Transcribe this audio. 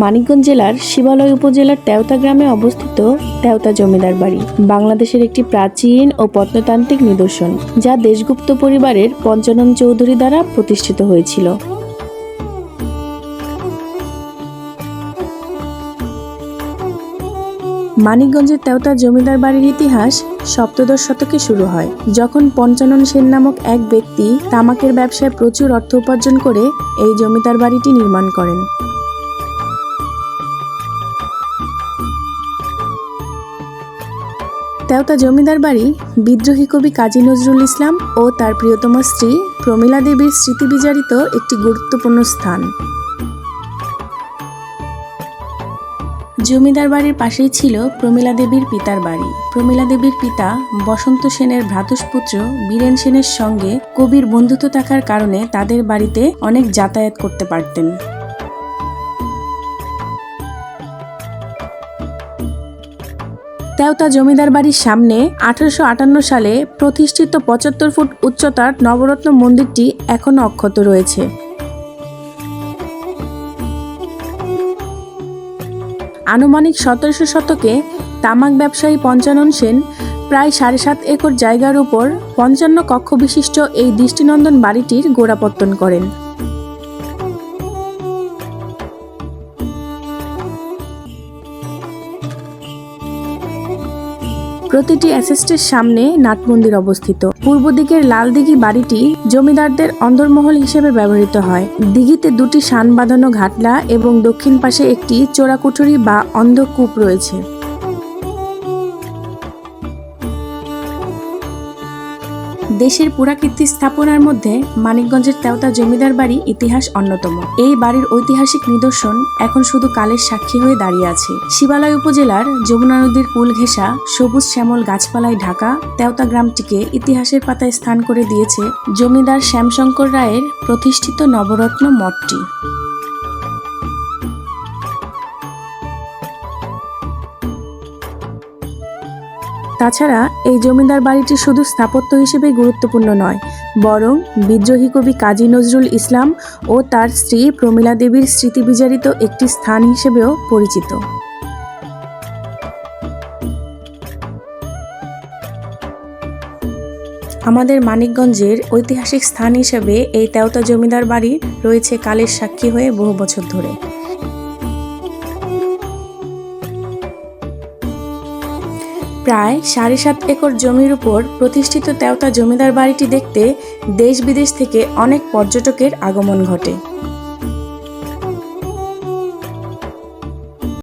মানিকগঞ্জ জেলার শিবালয় উপজেলার তেওতা গ্রামে অবস্থিত তেওতা জমিদার বাড়ি বাংলাদেশের একটি প্রাচীন ও প্রত্নতান্ত্রিক নিদর্শন, যা দেশগুপ্ত পরিবারের পঞ্চানন চৌধুরী দ্বারা প্রতিষ্ঠিত হয়েছিল। মানিকগঞ্জের তেওতা জমিদার বাড়ির ইতিহাস সপ্তদশ শতকে শুরু হয়, যখন পঞ্চানন সেন নামক এক ব্যক্তি তামাকের ব্যবসায় প্রচুর অর্থ উপার্জন করে এই জমিদার বাড়িটি নির্মাণ করেন। তেওতা জমিদার বাড়ি বিদ্রোহী কবি কাজী নজরুল ইসলাম ও তার প্রিয়তমা স্ত্রী প্রমীলা দেবীর স্মৃতি বিজড়িত একটি গুরুত্বপূর্ণ স্থান। জমিদার বাড়ির পাশেই ছিল প্রমীলা দেবীর পিতার বাড়ি। প্রমীলা দেবীর পিতা বসন্ত সেনের ভ্রাতুষ্পুত্র বীরেন সেনের সঙ্গে কবির বন্ধুত্ব থাকার কারণে তাদের বাড়িতে অনেক যাতায়াত করতে পারতেন। তেওতা জমিদার বাড়ির সামনে 1858 সালে প্রতিষ্ঠিত 75 ফুট উচ্চতার নবরত্ন মন্দিরটি এখনো অক্ষত রয়েছে। আনুমানিক 1700 শতকে তামাক ব্যবসায়ী পঞ্চানন সেন প্রায় 7.5 একর জায়গার উপর 55 কক্ষ বিশিষ্ট এই দৃষ্টিনন্দন বাড়িটির গোড়াপত্তন করেন। প্রতিটি অ্যাসেস্টের সামনে নাটমন্দির অবস্থিত। পূর্ব দিকের লাল দিঘি বাড়িটি জমিদারদের অন্দরমহল হিসেবে ব্যবহৃত হয়। দিঘিতে দুটি শান বাঁধানো ঘাটলা এবং দক্ষিণ পাশে একটি চোরাকুঠুরি বা অন্ধকূপ রয়েছে। দেশের পুরাকীর্তি স্থাপনার মধ্যে মানিকগঞ্জের তেওতা জমিদার বাড়ি ইতিহাস অন্যতম। এই বাড়ির ঐতিহাসিক নিদর্শন এখন শুধু কালের সাক্ষী হয়ে দাঁড়িয়ে আছে। শিবালয় উপজেলার যমুনা নদীর কুল ঘেঁষা সবুজ শ্যামল গাছপালায় ঢাকা তেওতা গ্রামটিকে ইতিহাসের পাতায় স্থান করে দিয়েছে জমিদার শ্যামশঙ্কর রায়ের প্রতিষ্ঠিত নবরত্ন মঠটি। তাছাড়া এই জমিদার বাড়িটি শুধু স্থাপত্য হিসেবে গুরুত্বপূর্ণ নয়, বরং বিদ্রোহী কবি কাজী নজরুল ইসলাম ও তার স্ত্রী প্রমীলা দেবীর স্মৃতি বিজড়িত একটি স্থান হিসেবেও পরিচিত। আমাদের মানিকগঞ্জের ঐতিহাসিক স্থান হিসেবে এই তেওতা জমিদার বাড়ি রয়েছে কালের সাক্ষী হয়ে বহু বছর ধরে। প্রায় 7.5 একর জমির উপর প্রতিষ্ঠিত তেওতা জমিদার বাড়িটি দেখতে দেশ বিদেশ থেকে অনেক পর্যটকের আগমন ঘটে।